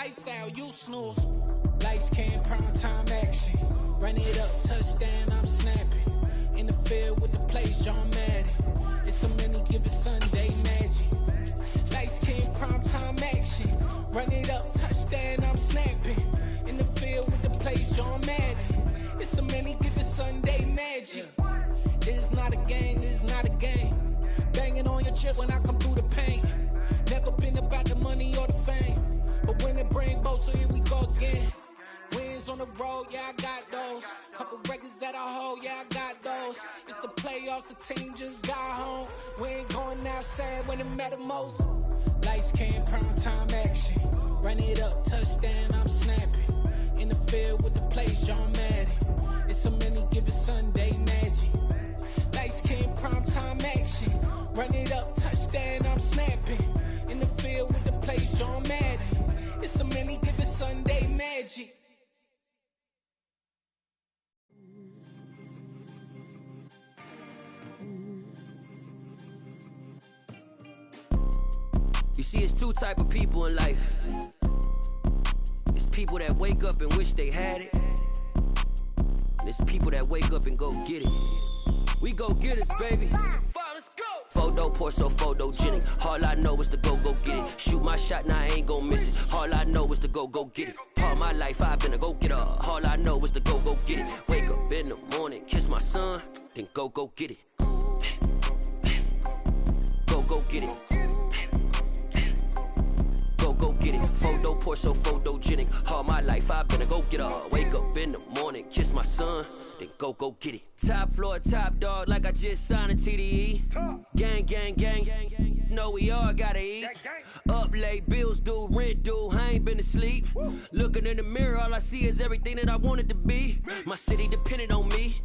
lights out, you snooze. Lights came, prime time action. Run it up, touchdown, I'm snapping. In the field with the plays, John Madden. It's a many given Sunday magic. Lights came, prime time action. Run it up, touchdown, I'm snapping. In the field with the plays, John Madden. It's a many given Sunday magic. This is not a game, this is not a game. Banging on your chest when I come through the pain. Never been about the money or the fame. But when it bring both, so here we go again. Wins on the road, yeah, I got those. Couple records that I hold, yeah, I got those. It's the playoffs, the team just got home. We ain't going outside when it matter most. Lights came, prime time action. Run it up, touchdown, I'm snapping. In the field with the plays, John Madden. It's a many given Sunday magic. Lights came, prime time action. Run it up, touchdown, I'm snapping. In the field with the plays, John Madden. It's a many given Sunday magic. You see, it's two type of people in life. It's people that wake up and wish they had it. And it's people that wake up and go get it. We go get it, baby. Let's go. Photo pour so photogenic. All I know is to go get it. Shoot my shot, now I ain't gon' miss it. All I know is to go get it. All my life I've been a go getter. All I know is to go get it. Wake up in the morning, kiss my son, then go get it. Go get it. Go get it. Photo pour so photogenic. All my life I've been a go getter. Wake up in the morning, kiss my son, then go get it. Top floor, top dog, like I just signed a TDE. Gang, gang, gang, gang. Know we all gotta eat. Up late, bills due, rent due. I ain't been asleep. Looking in the mirror, all I see is everything that I wanted to be. My city depended on me.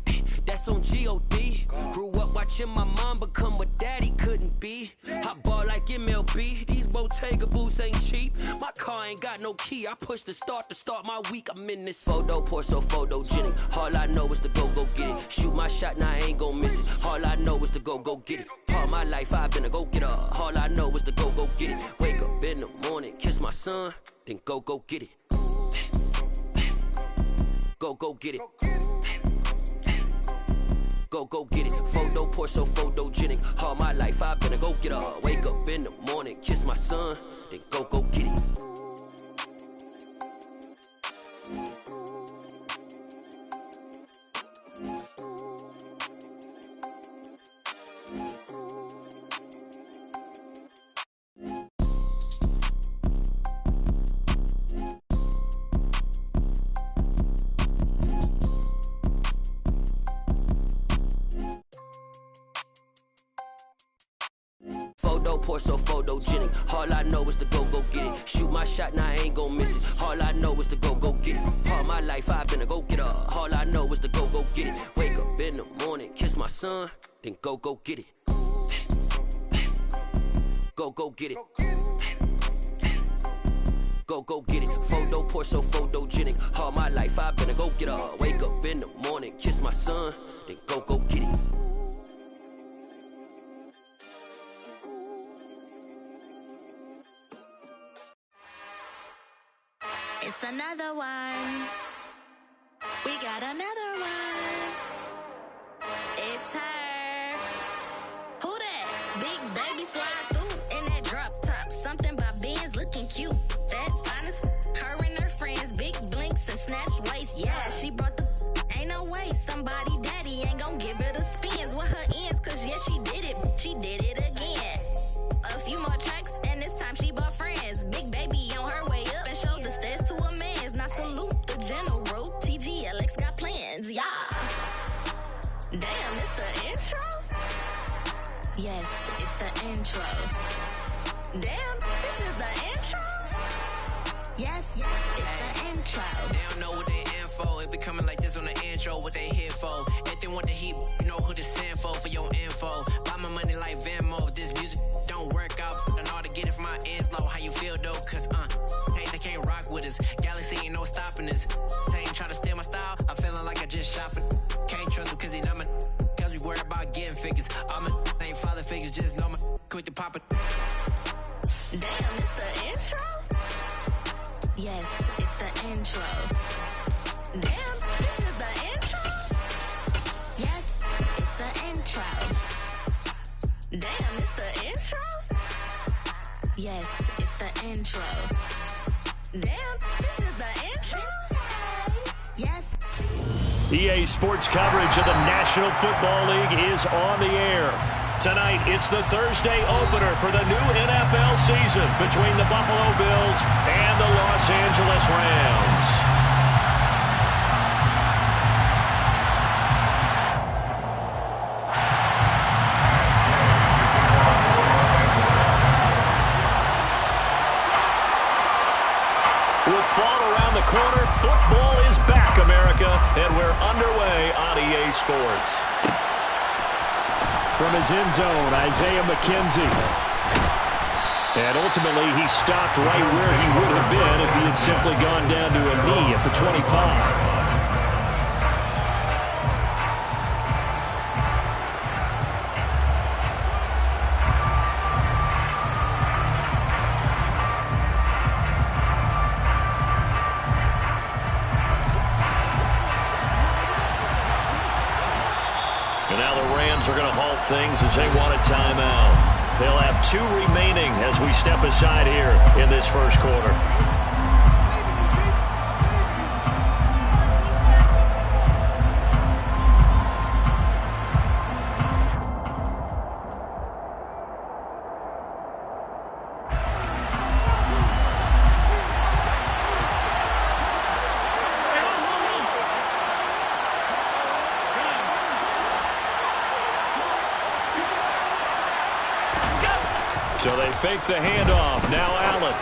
That's on G.O.D. Grew up watching my mom become what daddy couldn't be. I ball like MLB. These Bottega boots ain't cheap. My car ain't got no key. I push the start to start my week. I'm in this photo pour so photogenic. All I know is to go get it. Shoot my shot, now I ain't gon' miss it. All I know is to go get it. All my life I've been a go getter. All I know is to go get it. Wake up in the morning, kiss my son, then go get it. Go get it. Go get it. Photo pour so photogenic. All my life I've been a go getter. Wake up in the morning, kiss my son, then go get it. Photo pour so photogenic. All I know is to go get it. Shoot my shot, now I ain't gon' miss it. All I know is to go get it. All my life I've been a go getter. All I know is to go get it. Wake up in the morning, kiss my son, then go get it. Go get it. Go get it. Photo pour so photogenic. All my life I've been a go getter. Wake up in the morning, kiss my son, then go get it. It's another one. We got another one. It's her. Who that? Big baby slide through in that drop top. Something about Benz looking cute. That's honest. Her and her friends, big blinks and snatch waist. Yeah, she brought the. Ain't no way somebody daddy ain't gon' give her the spins with her ends. Cause yeah, she did it. She did it again. A few more tracks and this time she bought friends. Big baby on her way up and showed the stairs to a man's. Now salute the general. TGLX got plans, yeah. Damn, it's the intro? Yes, it's the intro. Damn, this is the intro? Yes, it's the intro. They don't know what they in for. If it coming like this on the intro, what they here for? If they want the heat, you know who to send for your info. Buy my money like Venmo. If this music don't work out, I know how to get it from my ends low. How you feel though? Cause hey, they can't rock with us. Galaxy ain't no stopping us. They ain't try to steal my style. I'm feeling like I just shopping. Can't trust him cause he numb it. Cause we worried about getting figures. All my ain't father figures, just know my quick to pop it. Damn, it's the intro? Yes, Yes, it's the intro. Damn, this is the intro? Yes. EA Sports coverage of the National Football League is on the air. Tonight, it's the Thursday opener for the new NFL season between the Buffalo Bills and the Los Angeles Rams. With fall around the corner, football is back, America, and we're underway on EA Sports. From his end zone, Isaiah McKenzie. And ultimately, he stopped right where he would have been if he had simply gone down to a knee at the 25. And now the Rams are going to halt things as they want a timeout. They'll have 2 remaining as we step aside here in this first quarter. So they fake the handoff. Now Allen.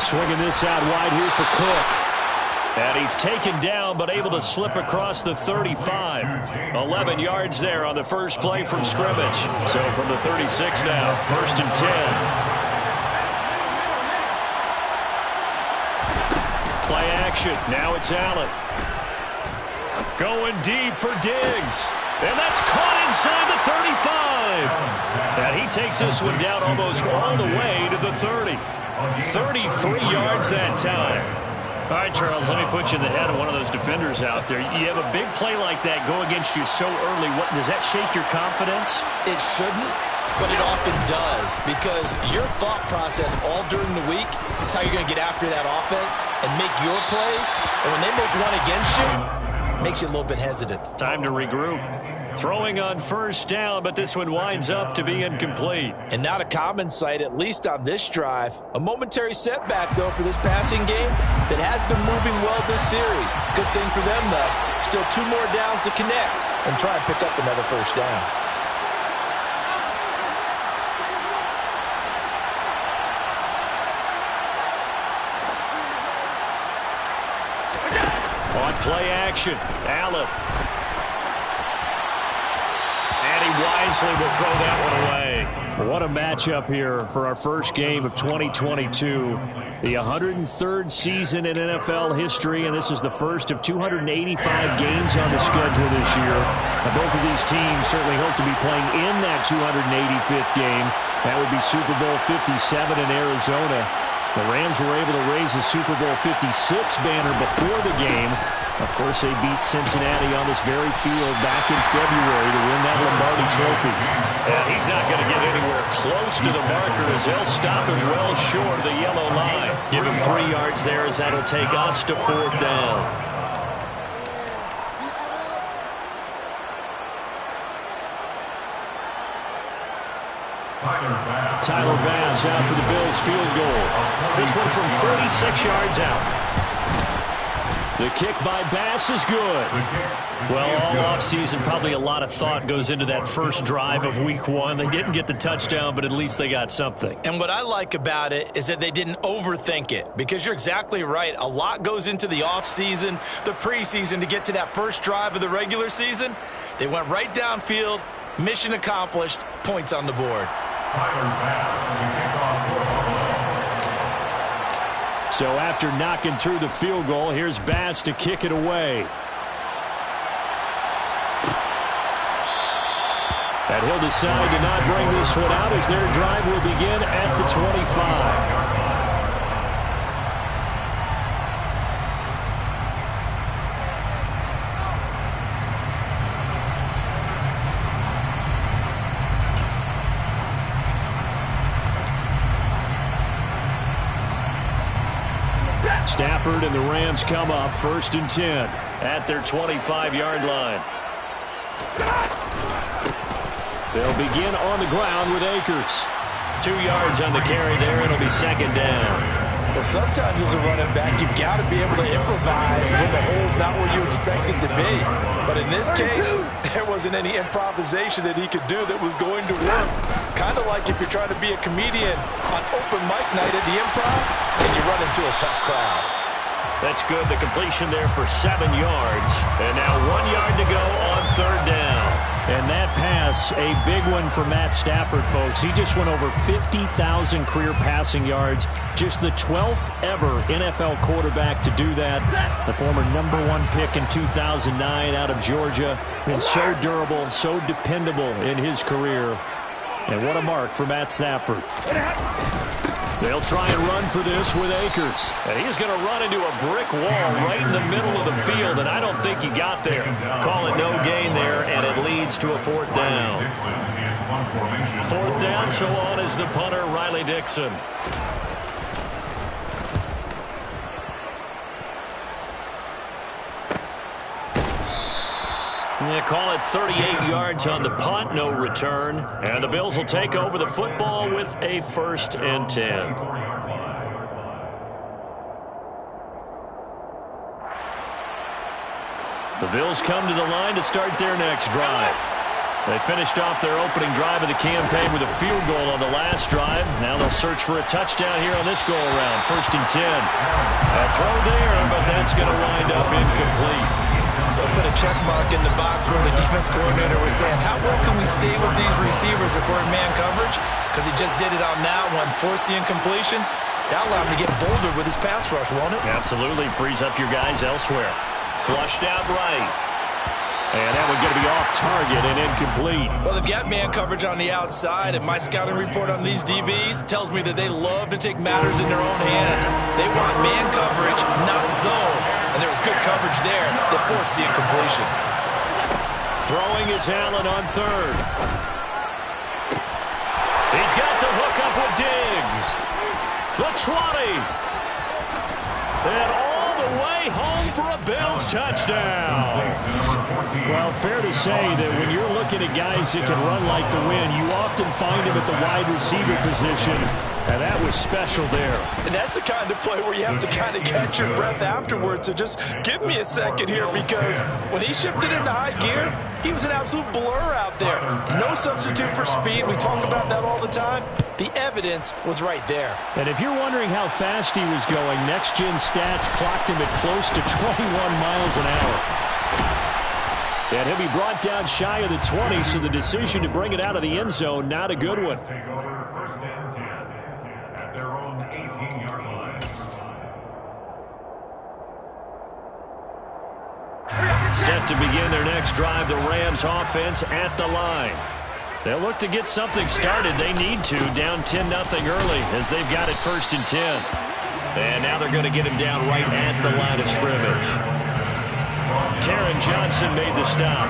Swinging this out wide here for Cook. And he's taken down but able to slip across the 35. 11 yards there on the first play from scrimmage. So from the 36 now, 1st and 10. Play action. Now it's Allen. Going deep for Diggs. And that's caught inside the 35. And he takes this one down almost all the way to the 30. 33 yards that time. All right, Charles, let me put you in the head of one of those defenders out there. You have a big play like that go against you so early. Does that shake your confidence? It shouldn't, but it often does, because your thought process all during the week is how you're going to get after that offense and make your plays. And when they make one against you, it makes you a little bit hesitant. Time to regroup. Throwing on first down, but this one winds up to be incomplete. And not a common sight, at least on this drive. A momentary setback, though, for this passing game that has been moving well this series. Good thing for them, though. Still 2 more downs to connect and try and pick up another first down. On play action, Allen. Wisely will throw that one away. What a matchup here for our first game of 2022. The 103rd season in NFL history, and this is the first of 285 games on the schedule this year. Now, both of these teams certainly hope to be playing in that 285th game. That would be Super Bowl 57 in Arizona. The Rams were able to raise the Super Bowl 56 banner before the game. Of course, they beat Cincinnati on this very field back in February to win that Lombardi Trophy. And he's not going to get anywhere close to the marker as they'll stop him well short of the yellow line. Give him 3 yards there as that'll take us to 4th down. Tyler Bass out for the Bills field goal. This one from 46 yards out. The kick by Bass is good. Well, all offseason, probably a lot of thought goes into that first drive of week 1. They didn't get the touchdown, but at least they got something. And what I like about it is that they didn't overthink it, because you're exactly right. A lot goes into the offseason, the preseason, to get to that first drive of the regular season. They went right downfield, mission accomplished, points on the board. So after knocking through the field goal, here's Bass to kick it away. And he'll decide to not bring this one out as their drive will begin at the 25. Stafford and the Rams come up 1st and 10 at their 25-yard line. They'll begin on the ground with Akers. 2 yards on the carry there. It'll be 2nd down. Well, sometimes as a running back, you've got to be able to improvise when the hole's not where you expect it to be. But in this case, there wasn't any improvisation that he could do that was going to work. Kind of like if you're trying to be a comedian on open mic night at the Improv and you run into a tough crowd. That's good. The completion there for 7 yards. And now 1 yard to go on 3rd down. And that pass, a big one for Matt Stafford, folks. He just went over 50,000 career passing yards. Just the 12th ever NFL quarterback to do that. The former #1 pick in 2009 out of Georgia. Been so durable, so dependable in his career. And what a mark for Matt Stafford. They'll try and run for this with Akers. And he's going to run into a brick wall right in the middle of the field, and I don't think he got there. Call it no gain there, and it leads to a 4th down. 4th down, so on is the punter, Riley Dixon. They call it 38 yards on the punt, no return. And the Bills will take over the football with a 1st and 10. The Bills come to the line to start their next drive. They finished off their opening drive of the campaign with a field goal on the last drive. Now they'll search for a touchdown here on this go-around. 1st and 10. A throw there, but that's going to wind up incomplete. They'll put a check mark in the box where the defense coordinator was saying, how well can we stay with these receivers if we're in man coverage? Because he just did it on that one, forced the incompletion. That allowed him to get bolder with his pass rush, won't it? Absolutely. Frees up your guys elsewhere. Flushed out right. And that one going to be off target and incomplete. Well, they've got man coverage on the outside, and my scouting report on these DBs tells me that they love to take matters in their own hands. They want man coverage, not zone. And there was good coverage there that forced the incompletion. Throwing is Allen on 3rd. He's got the hook up with Diggs. The 20. And all the way home for a Bills touchdown. Well, fair to say that when you're looking at guys that can run like the wind, you often find him at the wide receiver position. And that was special there. And that's the kind of play where you have to kind of catch your breath afterwards. So just give me a second here, because when he shifted into high gear, he was an absolute blur out there. No substitute for speed. We talk about that all the time. The evidence was right there. And if you're wondering how fast he was going, Next Gen Stats clocked him at close to 21 miles an hour. And he'll be brought down shy of the 20, so the decision to bring it out of the end zone, not a good one. Set to begin their next drive, the Rams offense at the line. They'll look to get something started. They need to, down 10-0 early as they've got it 1st and 10. And now they're going to get him down right at the line of scrimmage. Taron Johnson made the stop.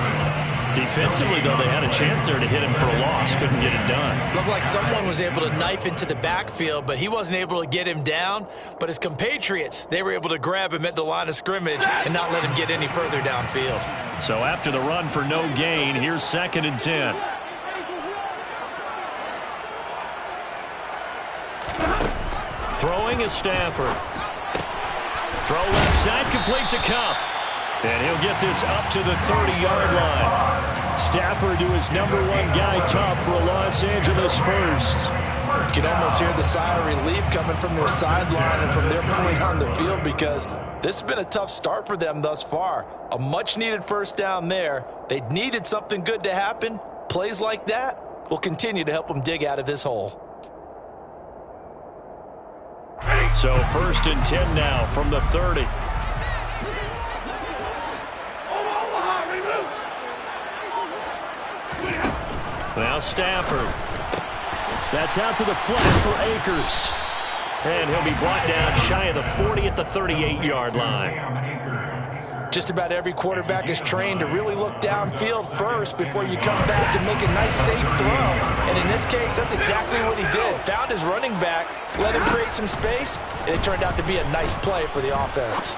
Defensively, though, they had a chance there to hit him for a loss. Couldn't get it done. Looked like someone was able to knife into the backfield, but he wasn't able to get him down. But his compatriots, they were able to grab him at the line of scrimmage and not let him get any further downfield. So after the run for no gain, here's 2nd and 10. Throwing is Stafford. Throw left side, complete to Kupp. And he'll get this up to the 30-yard line. Stafford to his #1 guy, Kupp, for a Los Angeles first. You can almost hear the sigh of relief coming from their sideline and from their point on the field, because this has been a tough start for them thus far. A much-needed 1st down there. They needed something good to happen. Plays like that will continue to help them dig out of this hole. So 1st and 10 now from the 30. Now Stafford. That's out to the flat for Akers. And he'll be brought down shy of the 40 at the 38-yard line. Just about every quarterback is trained to really look downfield first before you come back and make a nice, safe throw. And in this case, that's exactly what he did. Found his running back, let him create some space, and it turned out to be a nice play for the offense.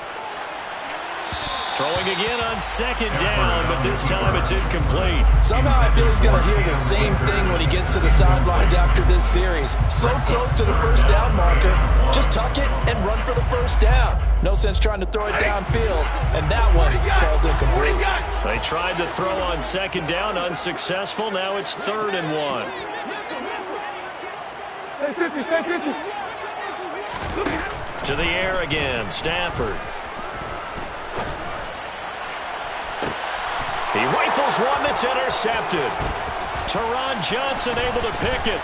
Throwing again on second down, but this time it's incomplete. Somehow I feel he's going to hear the same thing when he gets to the sidelines after this series. So close to the first down marker. Just tuck it and run for the first down. No sense trying to throw it downfield, and that one falls incomplete. They tried to throw on second down, unsuccessful. Now it's 3rd and 1. To the air again, Stafford. He rifles one that's intercepted. Teron Johnson able to pick it.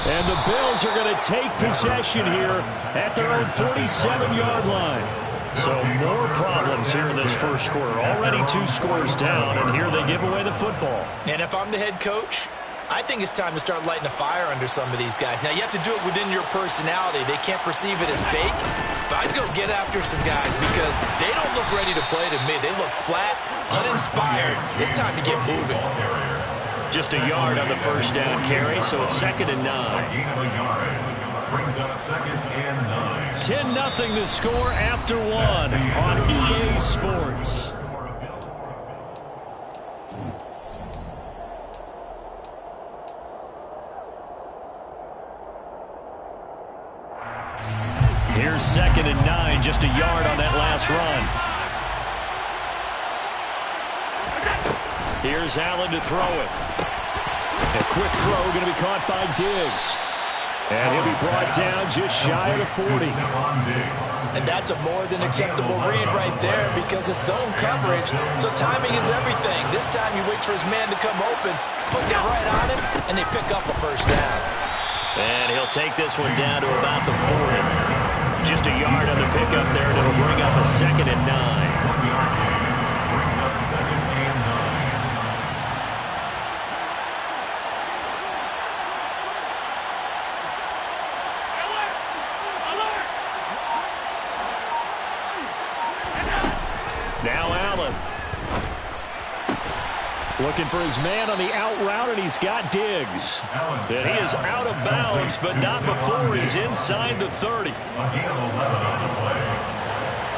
And the Bills are going to take possession here at their own 47-yard line. So more problems here in this first quarter. Already 2 scores down, and here they give away the football. And if I'm the head coach, I think it's time to start lighting a fire under some of these guys. Now, you have to do it within your personality. They can't perceive it as fake. But I'd go get after some guys because they don't look ready to play to me. They look flat, uninspired. It's time to get moving. Just a yard on the first down carry, so it's 2nd and 9. Brings up 2nd and 9. 10-0 the score after 1 on EA Sports. Here's 2nd and 9, just a yard on that last run. Here's Allen to throw it. A quick throw going to be caught by Diggs. And he'll be brought down just shy of the 40. And that's a more than acceptable read right there because it's zone coverage, so timing is everything. This time he waits for his man to come open, puts it right on him, and they pick up a first down. And he'll take this one down to about the 40. Just a yard on the pickup there, and it'll bring up a 2nd and 9. Brings up 2nd and 9. Now Allen. Looking for his man on the out route, and he's got Diggs. And he is out of bounds, but not before he's inside the 30. A gain of 11 on the play.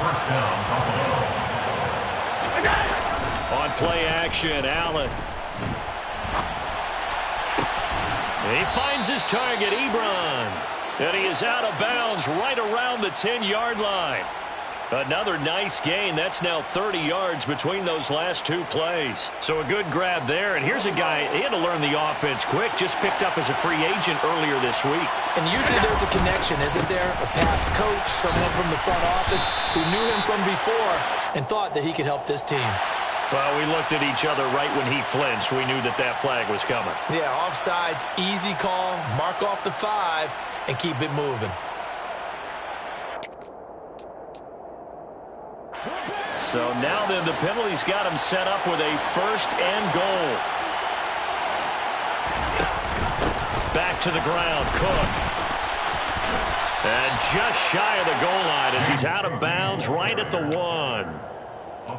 First down, Buffalo. On play action, Allen. He finds his target, Ebron. And he is out of bounds right around the 10-yard line. Another nice gain. That's now 30 yards between those last 2 plays. So a good grab there. And here's a guy, he had to learn the offense quick, just picked up as a free agent earlier this week. And usually there's a connection, isn't there? A past coach, someone from the front office who knew him from before and thought that he could help this team. Well, we looked at each other right when he flinched. We knew that that flag was coming. Yeah, offsides, easy call, mark off the 5, and keep it moving. So now then, the penalty's got him set up with a 1st and goal. Back to the ground, Cook. And just shy of the goal line as he's out of bounds right at the 1.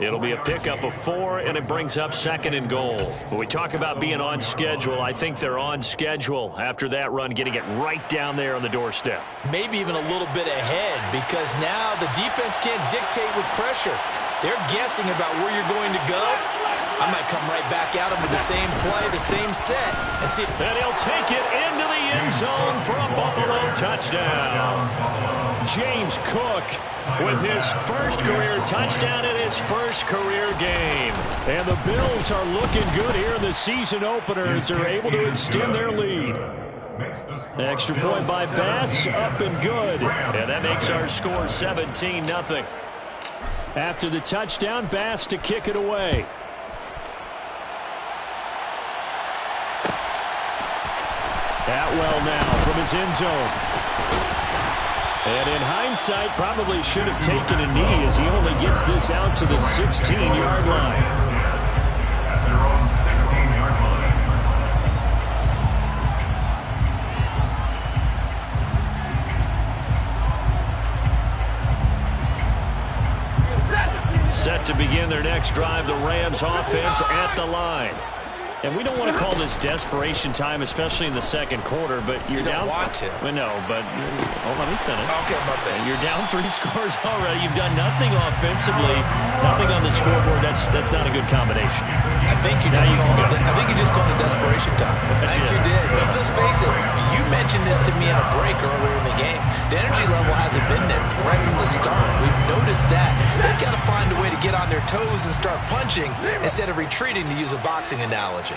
It'll be a pickup of 4, and it brings up 2nd and goal. When we talk about being on schedule, I think they're on schedule after that run, getting it right down there on the doorstep. Maybe even a little bit ahead because now the defense can't dictate with pressure. They're guessing about where you're going to go. I might come right back at him with the same play, the same set, and see. And he'll take it into the end zone for a Buffalo touchdown. James Cook with his first career touchdown in his first career game. And the Bills are looking good here in the season opener as they're able to extend their lead. Extra point by Bass, up and good. And that makes our score 17-0. After the touchdown, Bass to kick it away. Atwell now from his end zone. And in hindsight, probably should have taken a knee as he only gets this out to the 16-yard line. At their own 16-yard line. Set to begin their next drive, the Rams offense at the line. And we don't want to call this desperation time, especially in the second quarter, but you're down. You don't want to. Well, no, but let me finish. Okay, my bad. You're down 3 scores already. You've done nothing offensively, nothing on the scoreboard. That's not a good combination. I think you just called it desperation time. I think you did. But let's face it, you mentioned this to me in a break earlier in the game. The energy level hasn't been there right from the start. We've noticed that. They've got to find a way to get on their toes and start punching instead of retreating, to use a boxing analogy.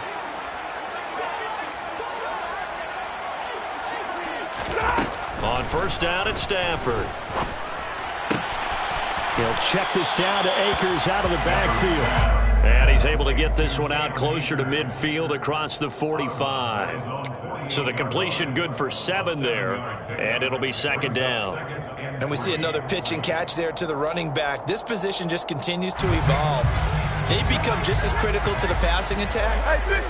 On first down at Stafford. He'll check this down to Akers out of the backfield. And he's able to get this one out closer to midfield across the 45. So the completion good for 7 there, and it'll be second down. And we see another pitch and catch there to the running back. This position just continues to evolve. They become just as critical to the passing attack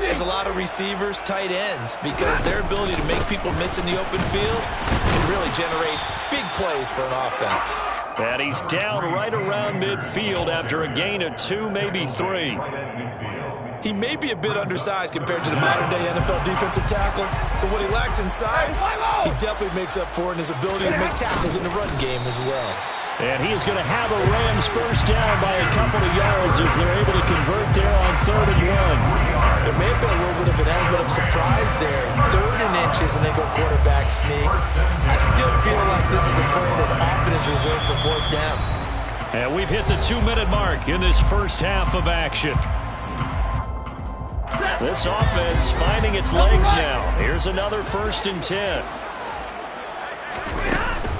as a lot of receivers, tight ends, because their ability to make people miss in the open field can really generate big plays for an offense. And he's down right around midfield after a gain of 2, maybe 3. He may be a bit undersized compared to the modern-day NFL defensive tackle, but what he lacks in size, he definitely makes up for in his ability to make tackles in the run game as well. And he is going to have a Rams first down by a couple of yards as they're able to convert there on 3rd and 1. There may have been a little bit of an element of surprise there. 3rd and inches, and they go quarterback sneak. I still feel like this is a play that often is reserved for 4th down. And we've hit the 2-minute mark in this first half of action. This offense finding its legs now. Here's another 1st and 10.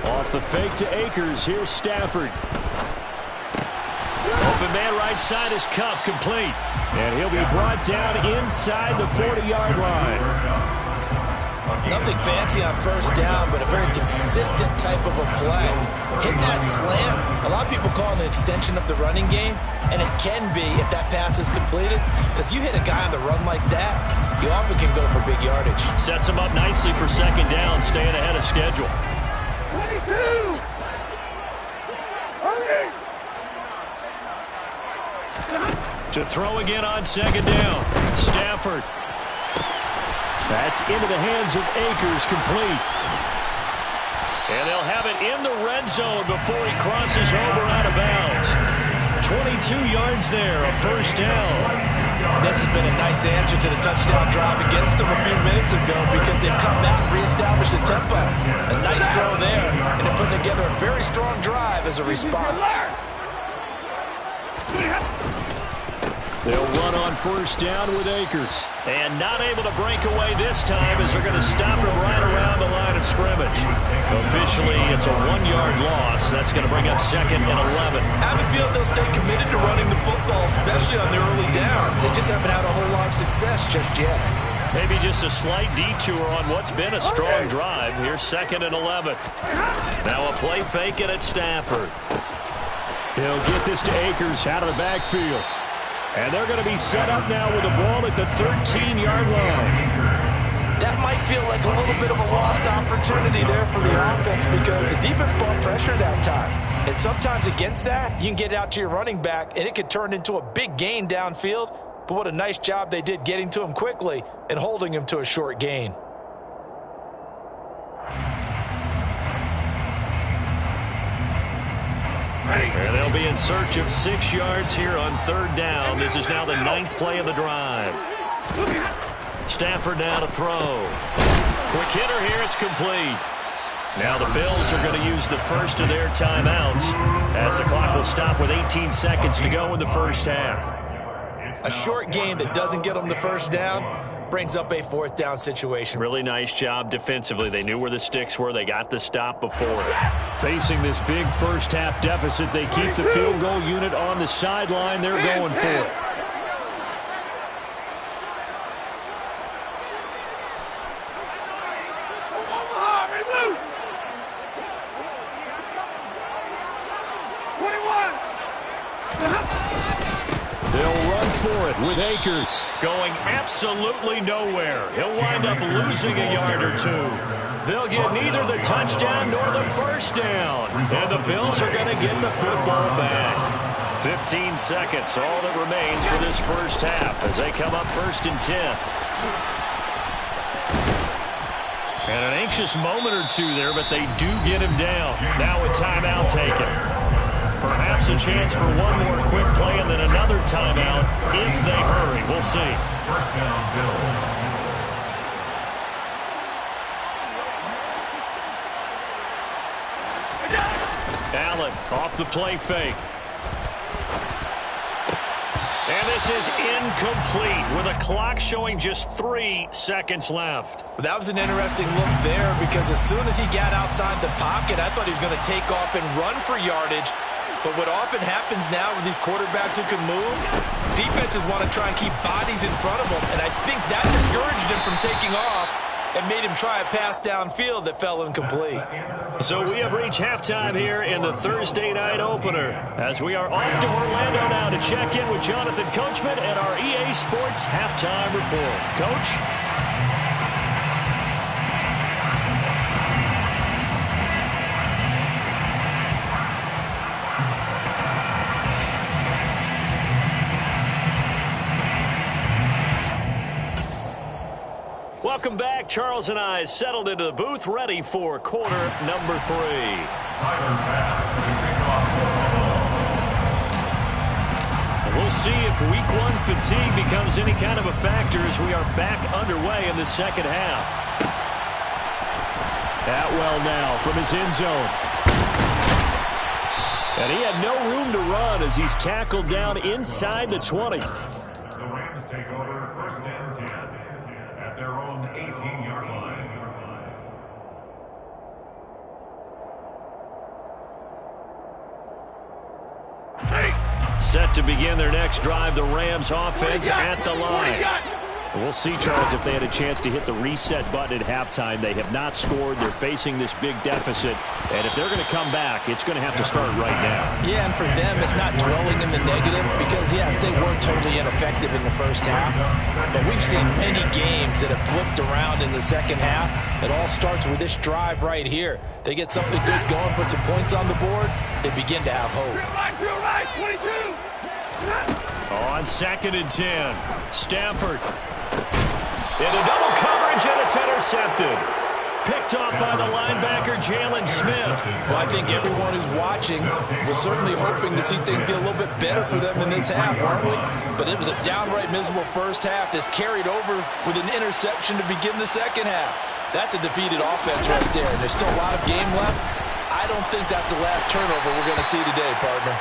Off the fake to Akers. Here's Stafford. Open man right side is Kupp, complete. And he'll be brought down inside the 40-yard line. Nothing fancy on first down, but a very consistent type of a play. Hit that slant. A lot of people call it an extension of the running game, and it can be if that pass is completed, because you hit a guy on the run like that, you often can go for big yardage. Sets him up nicely for second down, staying ahead of schedule. To throw again on second down. Stafford. That's into the hands of Akers, complete. And they'll have it in the red zone before he crosses over out of bounds. 22 yards there, a first down. This has been a nice answer to the touchdown drive against them a few minutes ago, because they've come out and reestablished the tempo. A nice throw there, and they're putting together a very strong drive as a response. They'll run on first down with Akers. And not able to break away this time, as they're going to stop him right around the line of scrimmage. Officially, it's a 1-yard loss. That's going to bring up 2nd and 11. I have a feeling they'll stay committed to running the football, especially on their early downs. They just haven't had a whole lot of success just yet. Maybe just a slight detour on what's been a strong drive. Here's 2nd and 11. Now a play fake it at Stafford. He'll get this to Akers out of the backfield. And they're going to be set up now with the ball at the 13-yard line. That might feel like a little bit of a lost opportunity there for the offense, because the defense brought pressure that time. And sometimes against that, you can get out to your running back, and it could turn into a big gain downfield. But what a nice job they did getting to him quickly and holding him to a short gain. And they'll be in search of 6 yards here on 3rd down. This is now the 9th play of the drive. Stafford now to throw. Quick hitter here, it's complete. Now the Bills are going to use the first of their timeouts, as the clock will stop with 18 seconds to go in the first half. A short game that doesn't get them the first down brings up a 4th down situation. Really nice job defensively. They knew where the sticks were. They got the stop before it. Facing this big first half deficit, they keep the field goal unit on the sideline. They're going for it. They'll run for it with Akers. Going absolutely nowhere. He'll wind up losing a yard or 2. They'll get neither the touchdown nor the first down. And the Bills are going to get the football back. 15 seconds, all that remains for this first half as they come up 1st and 10. And an anxious moment or two there, but they do get him down. Now a timeout taken. Perhaps a chance for one more quick play and then another timeout if they hurry. We'll see. First down, Bills. Allen off the play fake. And this is incomplete with a clock showing just 3 seconds left. That was an interesting look there because as soon as he got outside the pocket, I thought he was going to take off and run for yardage. But what often happens now with these quarterbacks who can move, defenses want to try and keep bodies in front of them. And I think that discouraged him from taking off and made him try a pass downfield that fell incomplete. So we have reached halftime here in the Thursday night opener as we are off to Orlando now to check in with Jonathan Coachman and our EA Sports Halftime Report. Coach? Welcome back. Charles and I settled into the booth, ready for quarter number 3. And we'll see if week 1 fatigue becomes any kind of a factor as we are back underway in the second half. Atwell now from his end zone. And he had no room to run as he's tackled down inside the 20. The Rams take over 1st and 10 at their own 18-yard line. Set to begin their next drive, the Rams offense at the line. We'll see, Charles, if they had a chance to hit the reset button at halftime. They have not scored. They're facing this big deficit. And if they're going to come back, it's going to have to start right now. Yeah, and for them, it's not dwelling in the negative because, yes, they were totally ineffective in the first half. But we've seen many games that have flipped around in the second half. It all starts with this drive right here. They get something good going, put some points on the board, they begin to have hope. On 2nd and 10, Stafford. Into double coverage, and it's intercepted. Picked off by the linebacker, Jalen Smith. Well, I think everyone who's watching was certainly hoping to see things get a little bit better for them in this half, weren't we? But it was a downright miserable first half. This carried over with an interception to begin the second half. That's a defeated offense right there. And there's still a lot of game left. I don't think that's the last turnover we're going to see today, partner.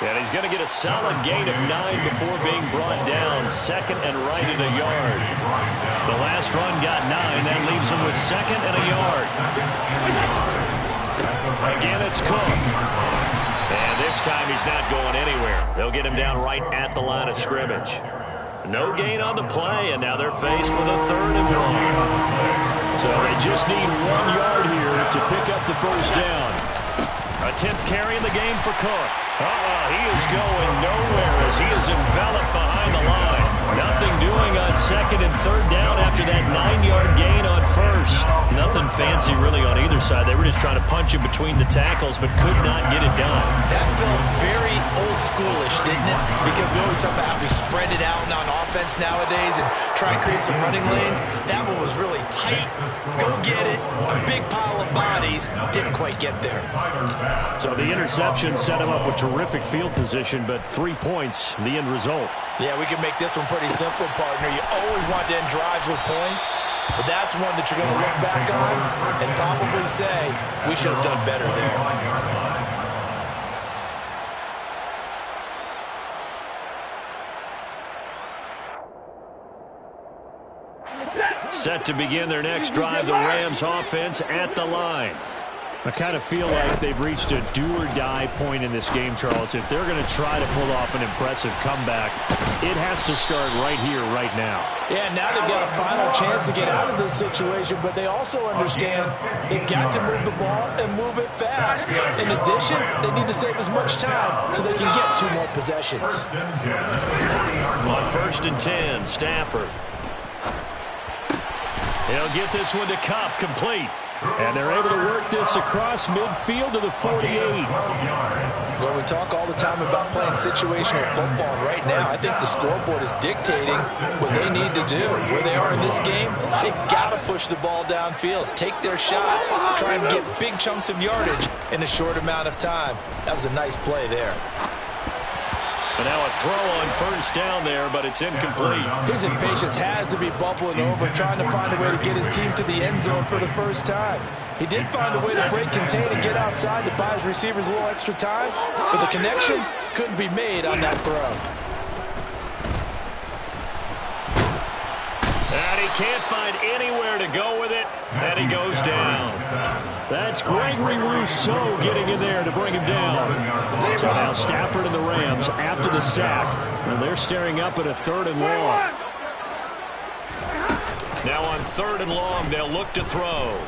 And he's going to get a solid gain of 9 before being brought down. 2nd and right at a yard. The last run got 9. That leaves him with 2nd and a yard. Again, it's Cook. And this time he's not going anywhere. They'll get him down right at the line of scrimmage. No gain on the play, and now they're faced with a 3rd and 1. So they just need 1 yard here to pick up the first down. A 10th carry in the game for Cook. He is going nowhere as he is enveloped behind the line. Nothing doing on 2nd and 3rd down after that 9-yard gain on 1st. Nothing fancy really on either side. They were just trying to punch in between the tackles but could not get it done. That felt very old schoolish, didn't it? Because we always talk about how we spread it out on offense nowadays and try and create some running lanes. That one was really tight. Go get it. A big pile of bodies. Didn't quite get there. So the interception set him up with terrific field position, but 3 points, the end result. Yeah, we can make this one pretty simple, partner. You always want to end drives with points, but that's one that you're going to look back on and probably say, we should have done better there. Set to begin their next drive, the Rams offense at the line. I kind of feel like they've reached a do-or-die point in this game, Charles. If they're going to try to pull off an impressive comeback, it has to start right here, right now. Yeah, now they've got a final chance to get out of this situation, but they also understand they've got to move the ball and move it fast. In addition, they need to save as much time so they can get 2 more possessions. On 1st and 10, Stafford. He'll get this one to Kupp, complete. And they're able to work this across midfield to the 48. Well, we talk all the time about playing situational football. And right now, I think the scoreboard is dictating what they need to do. Where they are in this game, they've got to push the ball downfield, take their shots, try and get big chunks of yardage in a short amount of time. That was a nice play there. And now a throw on first down there, but it's incomplete. His impatience has to be bubbling over, trying to find a way to get his team to the end zone for the first time. He did find a way to break contain and get outside to buy his receivers a little extra time, but the connection couldn't be made on that throw. And he can't find anywhere to go with it, and he goes down. That's Gregory Rousseau getting in there to bring him down. So now Stafford and the Rams after the sack, and they're staring up at a 3rd and long. Now on 3rd and long, they'll look to throw.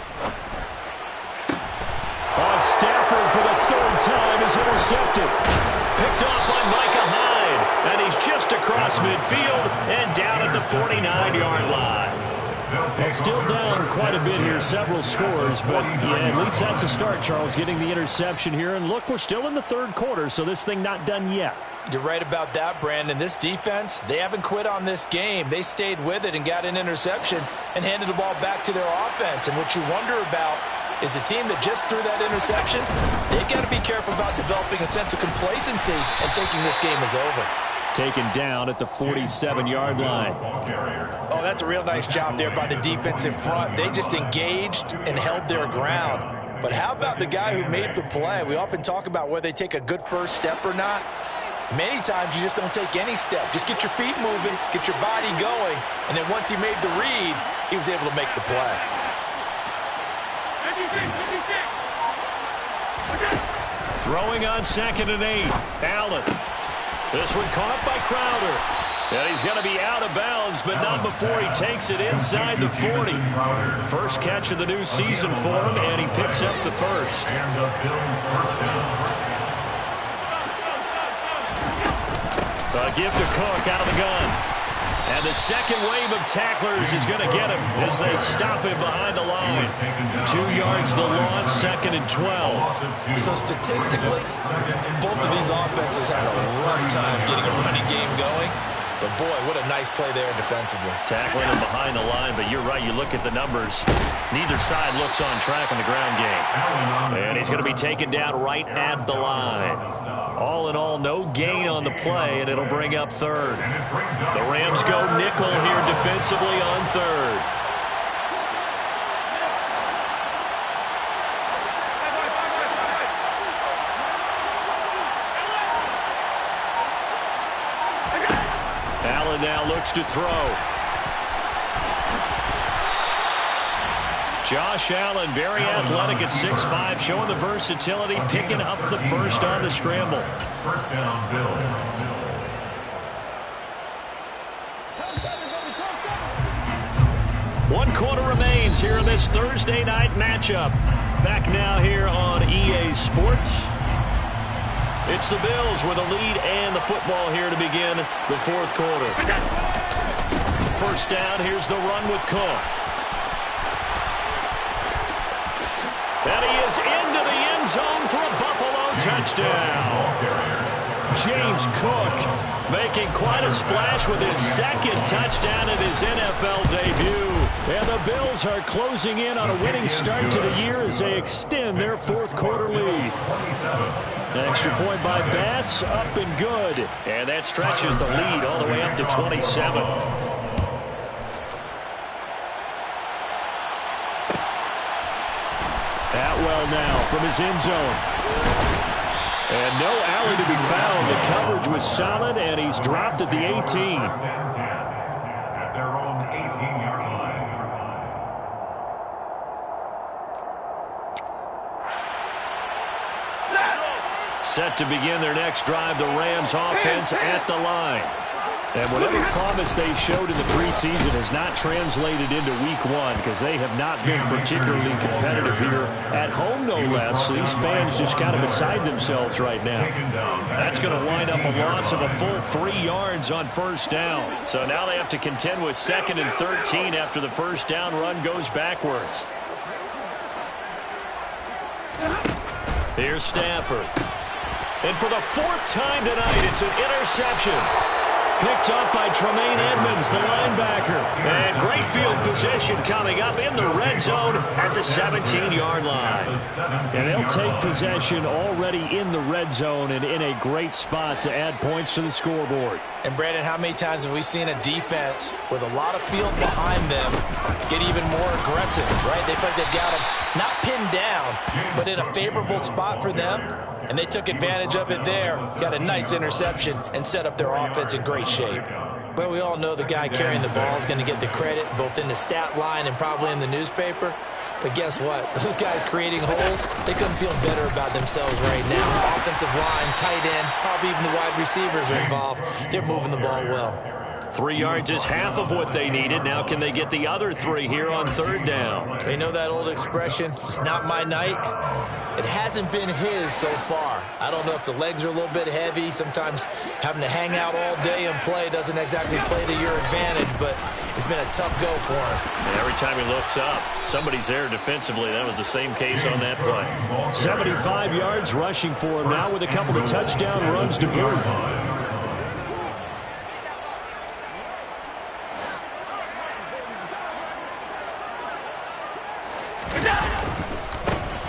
On Stafford for the 3rd time is intercepted. Picked off by Micah Hyde. And he's just across midfield and down at the 49-yard line. Well, still down quite a bit here, several scores, but yeah, at least that's a start, Charles, getting the interception here. And look, we're still in the 3rd quarter, so this thing not done yet. You're right about that, Brandon. This defense, they haven't quit on this game. They stayed with it and got an interception and handed the ball back to their offense. And what you wonder about is the team that just threw that interception, they've got to be careful about developing a sense of complacency and thinking this game is over. Taken down at the 47-yard line. Oh, that's a real nice job there by the defense in front. They just engaged and held their ground. But how about the guy who made the play? We often talk about whether they take a good first step or not. Many times you just don't take any step. Just get your feet moving, get your body going, and then once he made the read, he was able to make the play. Throwing on 2nd and 8. Allen. This one caught by Crowder. And he's going to be out of bounds, but not before he takes it inside the 40. First catch of the new season for him, and he picks up the first. Give to Cook out of the gun. And the second wave of tacklers is going to get him as they stop him behind the line. 2 yards the loss, 2nd and 12. So statistically, both of these offenses have a rough time getting a running game going. But boy, what a nice play there defensively. Tackling him behind the line, but you're right, you look at the numbers. Neither side looks on track in the ground game. And he's going to be taken down right at the line. All in all, no gain on the play, and it'll bring up 3rd. The Rams go nickel here defensively on 3rd. Allen now looks to throw. Josh Allen, very athletic at 6'5", showing the versatility, picking up the first on the scramble. First down, Bills. 1 quarter remains here in this Thursday night matchup. Back now here on EA Sports. It's the Bills with a lead and the football here to begin the 4th quarter. First down, here's the run with Cook. And he is into the end zone for a Buffalo touchdown. James Cook making quite a splash with his 2nd touchdown in his NFL debut. And the Bills are closing in on a winning start to the year as they extend their 4th quarter lead. An extra point by Bass, up and good. And that stretches the lead all the way up to 27. Atwell now from his end zone. And no alley to be found. The coverage was solid, and he's dropped at the 18. At their own 18-yard line. Set to begin their next drive, the Rams offense at the line. And whatever promise they showed in the preseason has not translated into week 1 because they have not been particularly competitive here at home, no less. These fans just kind of beside themselves right now. That's going to wind up a loss of a full 3 yards on first down. So now they have to contend with 2nd and 13 after the first down run goes backwards. Here's Stafford. And for the fourth time tonight, it's an interception. Picked up by Tremaine Edmonds, the linebacker. And great field position coming up in the red zone at the 17-yard line. And they'll take possession already in the red zone and in a great spot to add points to the scoreboard. And, Brandon, how many times have we seen a defense with a lot of field behind them get even more aggressive, right? They feel like they've got them not pinned down, but in a favorable spot for them. And they took advantage of it there, got a nice interception, and set up their offense in great shape. But we all know the guy carrying the ball is going to get the credit, both in the stat line and probably in the newspaper. But guess what? Those guys creating holes, they couldn't feel better about themselves right now. Offensive line, tight end, probably even the wide receivers are involved. They're moving the ball well. 3 yards is half of what they needed. Now can they get the other 3 here on third down? They know that old expression, it's not my night. It hasn't been his so far. I don't know if the legs are a little bit heavy. Sometimes having to hang out all day and play doesn't exactly play to your advantage, but it's been a tough go for him. And every time he looks up, somebody's there defensively. That was the same case on that play. 75 yards rushing for him now with a couple of touchdown runs to boot.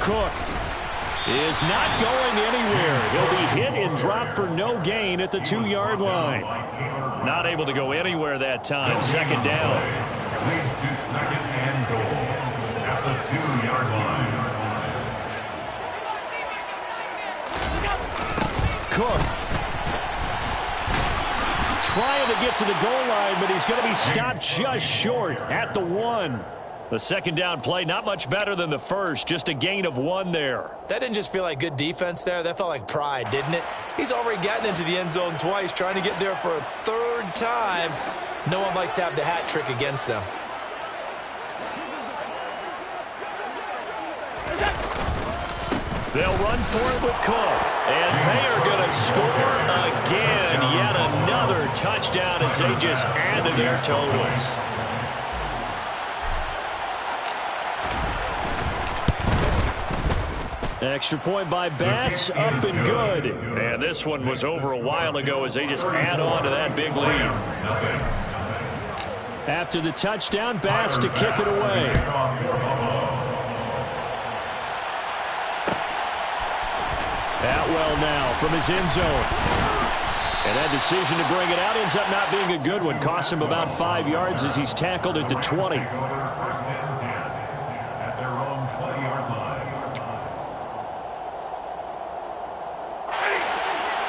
Cook is not going anywhere. He'll be hit and dropped for no gain at the 2-yard line. Not able to go anywhere that time. Second down. Leads to second and goal at the 2-yard line. Cook trying to get to the goal line, but he's going to be stopped just short at the 1. The second down play, not much better than the first, just a gain of 1 there. That didn't just feel like good defense there. That felt like pride, didn't it? He's already gotten into the end zone twice, trying to get there for a third time. No one likes to have the hat trick against them. They'll run for it with Cook. And they are going to score again. Yet another touchdown as they just add to their totals. Extra point by Bass, up and good. And this one was over a while ago as they just add on to that big lead. After the touchdown, Bass to kick it away. Atwell now from his end zone. And that decision to bring it out ends up not being a good one. Cost him about 5 yards as he's tackled at the 20.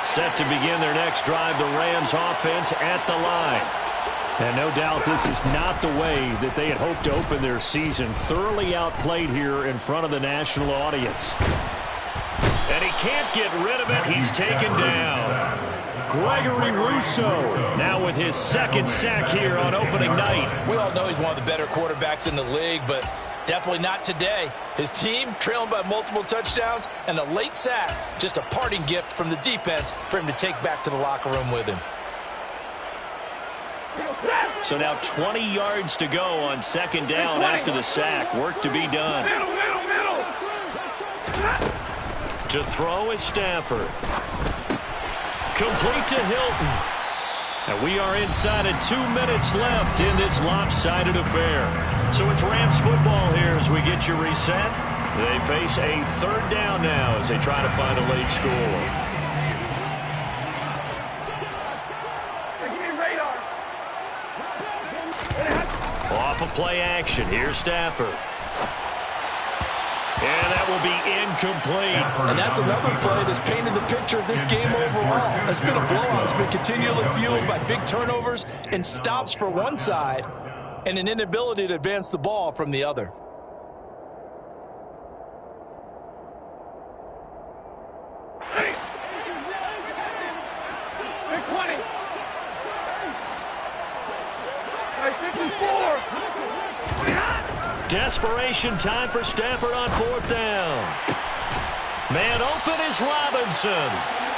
Set to begin their next drive, the Rams offense at the line. And no doubt this is not the way that they had hoped to open their season. Thoroughly outplayed here in front of the national audience. And he can't get rid of it. He's taken down. Gregory Rousseau now with his second sack here on opening night. We all know he's one of the better quarterbacks in the league, but definitely not today. His team trailing by multiple touchdowns and a late sack. Just a parting gift from the defense for him to take back to the locker room with him. So now 20 yards to go on second down after the sack. Work to be done. To throw is Stafford. Complete to Hilton. And we are inside of 2 minutes left in this lopsided affair. So it's Rams football here as we get you reset. They face a third down now as they try to find a late score. Off of play action. Here's Stafford. And that will be incomplete. And that's another play that's painted the picture of this game overall. It's been a blowout. It's been continually fueled by big turnovers and stops for one side and an inability to advance the ball from the other. Desperation time for Stafford on fourth down. Man open is Robinson.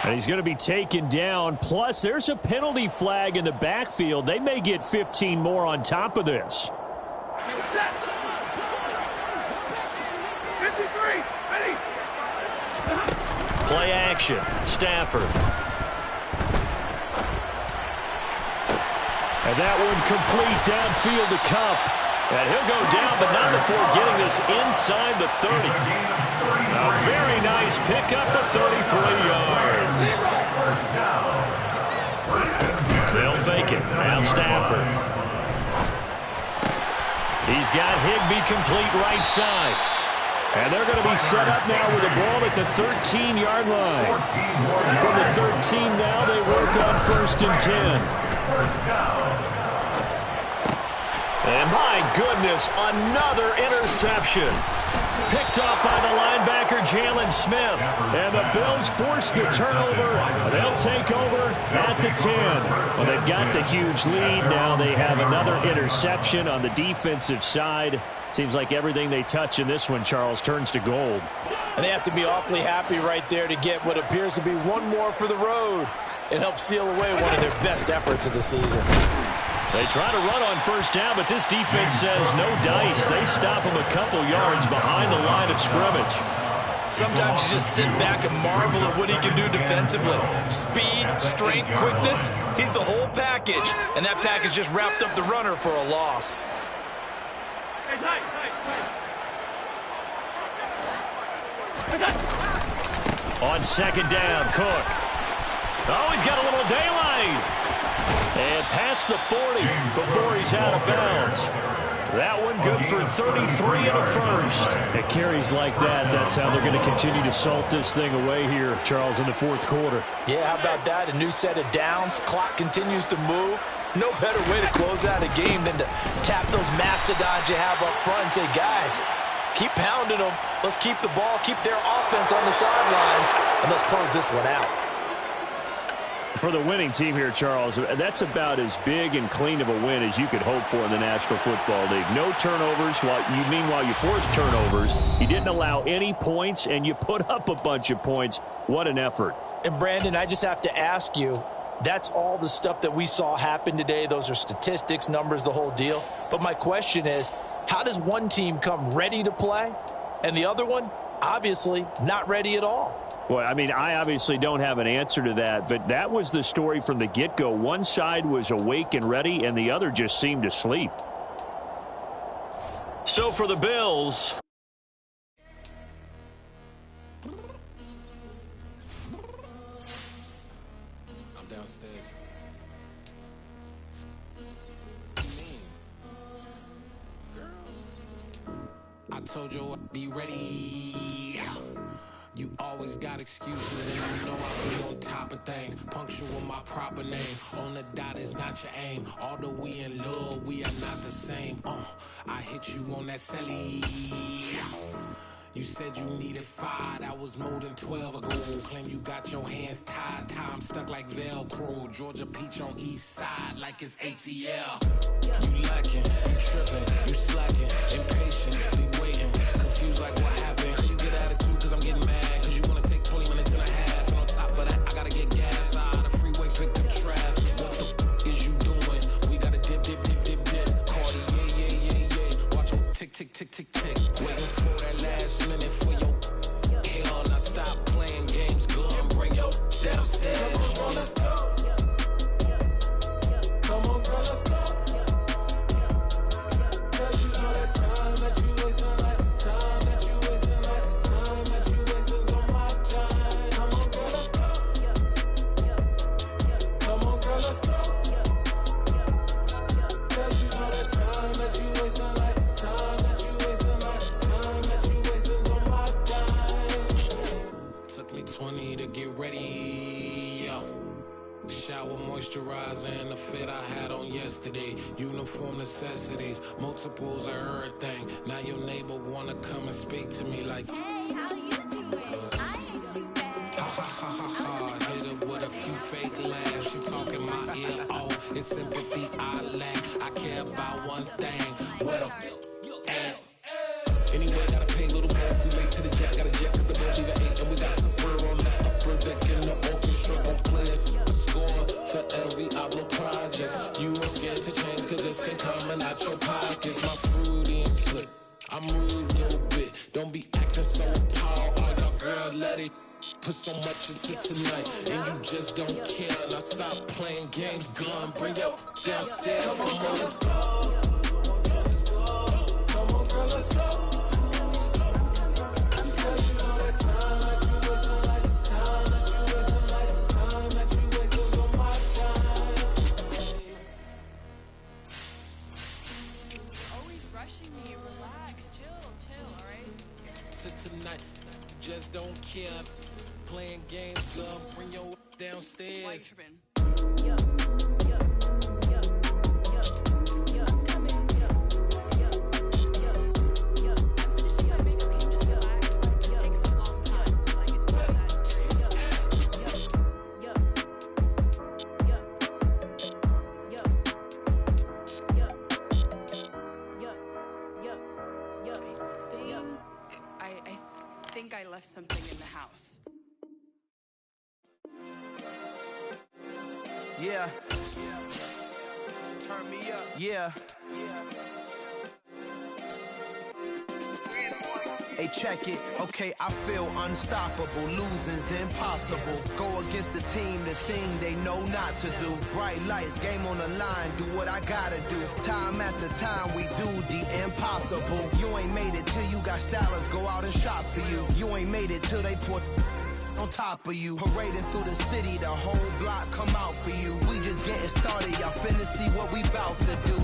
And he's going to be taken down. Plus, there's a penalty flag in the backfield. They may get 15 more on top of this. 53, ready. Play action. Stafford. And that one complete downfield to Kupp. And he'll go down, but not before getting this inside the 30. A very nice pickup of 33 yards. They'll fake it. Now Stafford. He's got Higbee complete right side. And they're going to be set up now with the ball at the 13-yard line. From the 13 now, they work on 1st and 10. And my goodness, another interception. Picked off by the linebacker, Jalen Smith. And the Bills force the turnover. They'll take over at the 10. Well, they've got the huge lead. Now they have another interception on the defensive side. Seems like everything they touch in this one, Charles, turns to gold. And they have to be awfully happy right there to get what appears to be one more for the road. It helps seal away one of their best efforts of the season. They try to run on 1st down, but this defense says no dice. They stop them a couple yards behind the line of scrimmage. Sometimes you just sit back and marvel at what he can do defensively. Speed, strength, quickness, he's the whole package. And that package just wrapped up the runner for a loss. On 2nd down, Cook. Oh, he's got a little daylight. And past the 40 before he's out of bounds. That one good for 33 and a first. At carries like that, that's how they're going to continue to salt this thing away here, Charles, in the 4th quarter. Yeah, how about that? A new set of downs. Clock continues to move. No better way to close out a game than to tap those mastodons you have up front and say, guys, keep pounding them. Let's keep the ball, keep their offense on the sidelines, and let's close this one out. For the winning team here, Charles, that's about as big and clean of a win as you could hope for in the National Football League. No turnovers. Meanwhile, you forced turnovers. You didn't allow any points, and you put up a bunch of points. What an effort. And, Brandon, I just have to ask you, that's all the stuff that we saw happen today. Those are statistics, numbers, the whole deal. But my question is, how does one team come ready to play, and the other one, obviously, not ready at all? Well, I mean, I obviously don't have an answer to that, but that was the story from the get-go. One side was awake and ready, and the other just seemed to sleep. So for the Bills, I'm downstairs. I told you I'd be ready. You always got excuses, and you know I'll be on top of things. Punctual with my proper name. On the dot is not your aim. Although we in love, we are not the same. I hit you on that celly. You said you needed 5, that was more than 12 ago. Claim you got your hands tied, time stuck like Velcro. Georgia Peach on east side like it's ATL. You lacking, you tripping, you slacking, impatient, waiting, confused like what happened. You get attitude cause I'm getting mad, cause you wanna take 20 minutes and a half. And on top of that, I gotta get gas out of the freeway, pick up traffic. What the is you doing? We gotta dip. Cardi, yeah. Watch your tick. Waiting for that last minute for your hell. Now stop playing games, go and bring your downstairs. Come on, let's go. Come on, girl, let's go. Cause you know that time that you wasting, like time that you wasting, like time that you wasting on my time. Come on, girl, let's go. Come on, girl, let's go. Cause you know that time that you wasting, like time that you wasting, like time that you wasting on my time. Took me 20 to get ready, yo. Shower moisturizer and the fit I had on yesterday. Uniform necessities, multiples of everything. Now your neighbor wanna come and speak to me like, Hey, how you doing? I ain't too bad. ha. Hit her with a few fake laughs. She talking my ear off. It's sympathy I lack. I care about one thing. What a at. Anyway, gotta pay a little more. If we late to the jet, gotta jet cause the boat leave at 8. And we got some fur on the upper deck in the orchestra. Gon' play a score for every Ablo project. You ain't scared to change cause it's ain't coming out your pockets. My fruity and slick. I'm rude a little bit. Don't be acting so appalled. Oh, your girl, let it Put so much into tonight, and you just don't care. And I stop playing games, gun, bring your downstairs. Come on, girl, let's go. Come on, girl, let's go. Just don't care. Playing games, girl. Bring your downstairs. I left something in the house. Yeah. Turn me up. Yeah. Hey, check it. Okay, I feel unstoppable. Losing's impossible. Go against the team, the thing they know not to do. Bright lights, game on the line. Do what I gotta do. Time after time, we do the impossible. You ain't made it till you got stylers go out and shop for you. You ain't made it till they put on top of you. Parading through the city, the whole block come out for you. We just getting started. Y'all finna see what we bout to do.